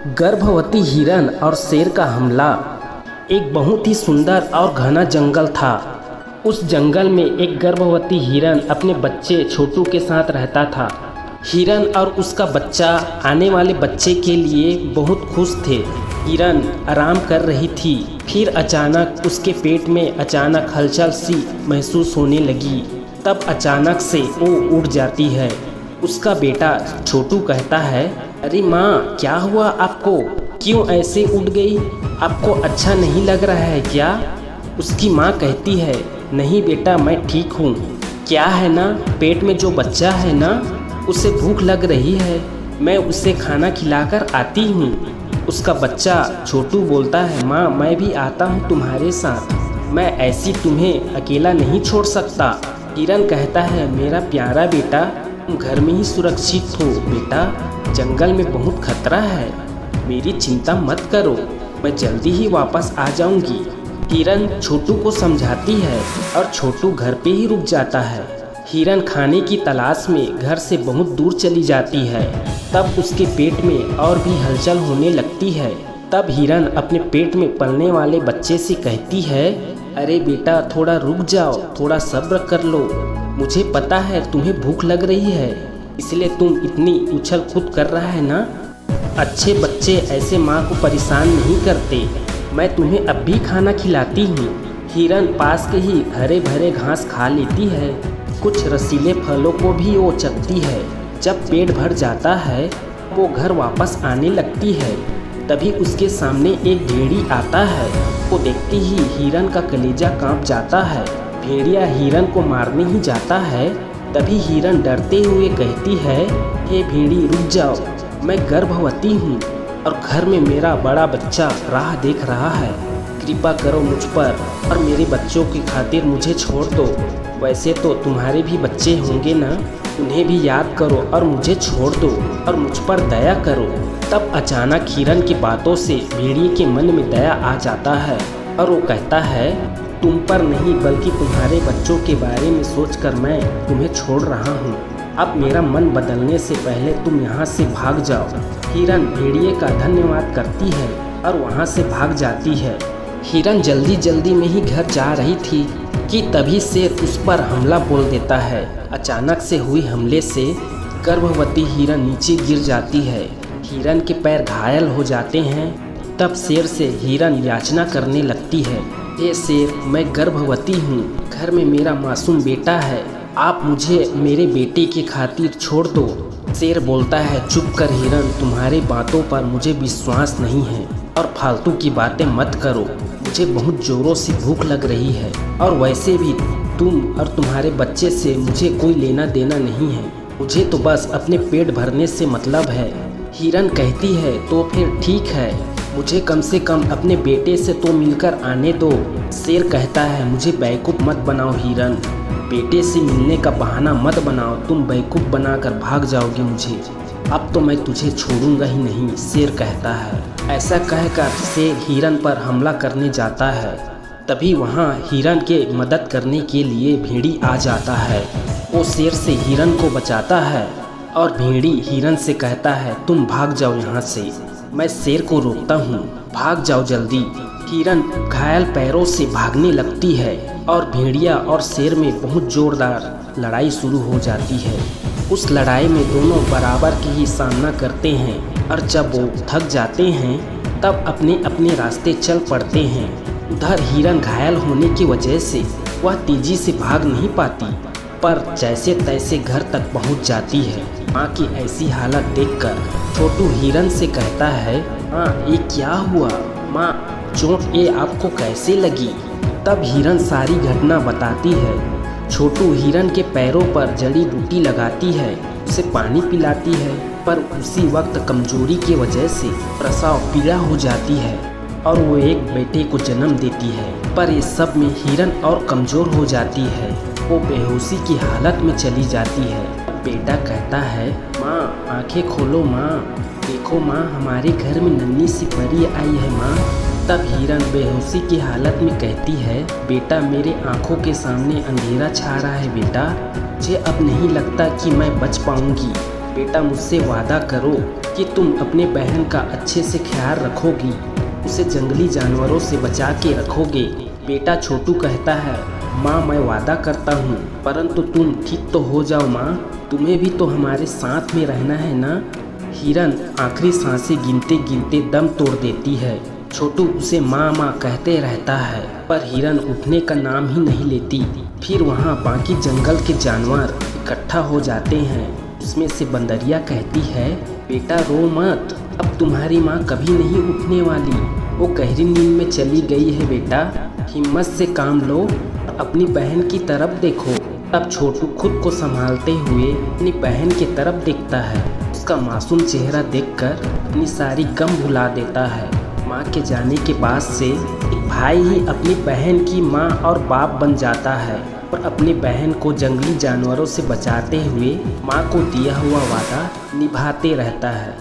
गर्भवती हिरन और शेर का हमला। एक बहुत ही सुंदर और घना जंगल था। उस जंगल में एक गर्भवती हिरन अपने बच्चे छोटू के साथ रहता था। हिरन और उसका बच्चा आने वाले बच्चे के लिए बहुत खुश थे। हिरन आराम कर रही थी, फिर अचानक उसके पेट में अचानक हलचल सी महसूस होने लगी। तब अचानक से वो उड़ जाती है। उसका बेटा छोटू कहता है, अरे माँ, क्या हुआ आपको? क्यों ऐसे उड़ गई? आपको अच्छा नहीं लग रहा है क्या? उसकी माँ कहती है, नहीं बेटा, मैं ठीक हूँ। क्या है ना, पेट में जो बच्चा है ना, उसे भूख लग रही है, मैं उसे खाना खिलाकर आती हूँ। उसका बच्चा छोटू बोलता है, माँ, मैं भी आता हूँ तुम्हारे साथ, मैं ऐसी तुम्हें अकेला नहीं छोड़ सकता। हिरन कहता है, मेरा प्यारा बेटा, तुम घर में ही सुरक्षित हो बेटा, जंगल में बहुत खतरा है, मेरी चिंता मत करो, मैं जल्दी ही वापस आ जाऊंगी। हिरन छोटू को समझाती है और छोटू घर पे ही रुक जाता है। हिरन खाने की तलाश में घर से बहुत दूर चली जाती है। तब उसके पेट में और भी हलचल होने लगती है। तब हिरन अपने पेट में पलने वाले बच्चे से कहती है, अरे बेटा, थोड़ा रुक जाओ, थोड़ा सब्र कर लो, मुझे पता है तुम्हें भूख लग रही है, इसलिए तुम इतनी उछल कूद कर रहा है ना। अच्छे बच्चे ऐसे माँ को परेशान नहीं करते, मैं तुम्हें अब भी खाना खिलाती हूँ। हिरन पास के ही हरे भरे घास खा लेती है, कुछ रसीले फलों को भी वो चखती है। जब पेट भर जाता है वो घर वापस आने लगती है। तभी उसके सामने एक भेड़ी आता है। वो देखते ही हिरन का कलेजा कांप जाता है। भेड़िया हिरन को मारने ही जाता है। तभी हिरन डरते हुए कहती है, हे भेड़ी, रुक जाओ, मैं गर्भवती हूँ और घर में मेरा बड़ा बच्चा राह देख रहा है, कृपा करो मुझ पर और मेरे बच्चों की खातिर मुझे छोड़ दो। वैसे तो तुम्हारे भी बच्चे होंगे ना, उन्हें भी याद करो और मुझे छोड़ दो और मुझ पर दया करो। तब अचानक हिरन की बातों से भेड़िए के मन में दया आ जाता है और वो कहता है, तुम पर नहीं बल्कि तुम्हारे बच्चों के बारे में सोचकर मैं तुम्हें छोड़ रहा हूँ। अब मेरा मन बदलने से पहले तुम यहाँ से भाग जाओ। हिरन भेड़िए का धन्यवाद करती है और वहाँ से भाग जाती है। हिरन जल्दी जल्दी में ही घर जा रही थी कि तभी शेर उस पर हमला बोल देता है। अचानक से हुई हमले से गर्भवती हिरन नीचे गिर जाती है। हिरन के पैर घायल हो जाते हैं। तब शेर से हिरन याचना करने लगती है, हे शेर, मैं गर्भवती हूँ, घर में मेरा मासूम बेटा है, आप मुझे मेरे बेटे की खातिर छोड़ दो। शेर बोलता है, चुप कर हिरन, तुम्हारी बातों पर मुझे विश्वास नहीं है और फालतू की बातें मत करो, मुझे बहुत जोरों से भूख लग रही है और वैसे भी तुम और तुम्हारे बच्चे से मुझे कोई लेना देना नहीं है, मुझे तो बस अपने पेट भरने से मतलब है। हिरन कहती है, तो फिर ठीक है, मुझे कम से कम अपने बेटे से तो मिलकर आने दो। शेर कहता है, मुझे बेवकूफ़ मत बनाओ हिरन, बेटे से मिलने का बहाना मत बनाओ, तुम बेवकूफ़ बनाकर भाग जाओगे मुझे, अब तो मैं तुझे छोड़ूंगा ही नहीं। शेर कहता है। ऐसा कहकर शेर हिरन पर हमला करने जाता है। तभी वहाँ हिरन के मदद करने के लिए भेड़ी आ जाता है। वो शेर से हिरन को बचाता है और भेड़ी हिरन से कहता है, तुम भाग जाओ यहाँ से, मैं शेर को रोकता हूँ, भाग जाओ जल्दी। हिरन घायल पैरों से भागने लगती है और भेड़िया और शेर में बहुत जोरदार लड़ाई शुरू हो जाती है। उस लड़ाई में दोनों बराबर की ही सामना करते हैं और जब वो थक जाते हैं तब अपने अपने रास्ते चल पड़ते हैं। उधर हिरन घायल होने की वजह से वह तेजी से भाग नहीं पाती, पर जैसे तैसे घर तक पहुंच जाती है। माँ की ऐसी हालत देखकर छोटू हिरन से कहता है, माँ, ये क्या हुआ? माँ, चोट ये आपको कैसे लगी? तब हिरन सारी घटना बताती है। छोटू हिरन के पैरों पर जड़ी बूटी लगाती है, उसे पानी पिलाती है, पर उसी वक्त कमजोरी की वजह से प्रसव पीड़ा हो जाती है और वो एक बेटे को जन्म देती है। पर इस सब में हिरन और कमज़ोर हो जाती है, वो बेहोशी की हालत में चली जाती है। बेटा कहता है, माँ, आंखें खोलो माँ, देखो माँ, हमारे घर में नन्ही सी परी आई है माँ। तब हिरन बेहोशी की हालत में कहती है, बेटा, मेरे आंखों के सामने अंधेरा छा रहा है बेटा, मुझे अब नहीं लगता कि मैं बच पाऊंगी, बेटा मुझसे वादा करो कि तुम अपने बहन का अच्छे से ख्याल रखोगी, उसे जंगली जानवरों से बचा के रखोगे। बेटा छोटू कहता है, माँ मैं वादा करता हूँ, परंतु तुम ठीक तो हो जाओ माँ, तुम्हें भी तो हमारे साथ में रहना है ना। हिरन आखिरी सांसें गिनते गिनते दम तोड़ देती है। छोटू उसे माँ माँ कहते रहता है, पर हिरन उठने का नाम ही नहीं लेती। फिर वहाँ बाकी जंगल के जानवर इकट्ठा हो जाते हैं। उसमें से बंदरिया कहती है, बेटा रो मत, अब तुम्हारी माँ कभी नहीं उठने वाली, वो गहरी नींद में चली गई है बेटा, हिम्मत से काम लो, अपनी बहन की तरफ देखो। तब छोटू खुद को संभालते हुए अपनी बहन की तरफ देखता है। उसका मासूम चेहरा देखकर अपनी सारी गम भुला देता है। माँ के जाने के बाद से एक भाई ही अपनी बहन की माँ और बाप बन जाता है और अपनी बहन को जंगली जानवरों से बचाते हुए माँ को दिया हुआ वादा निभाते रहता है।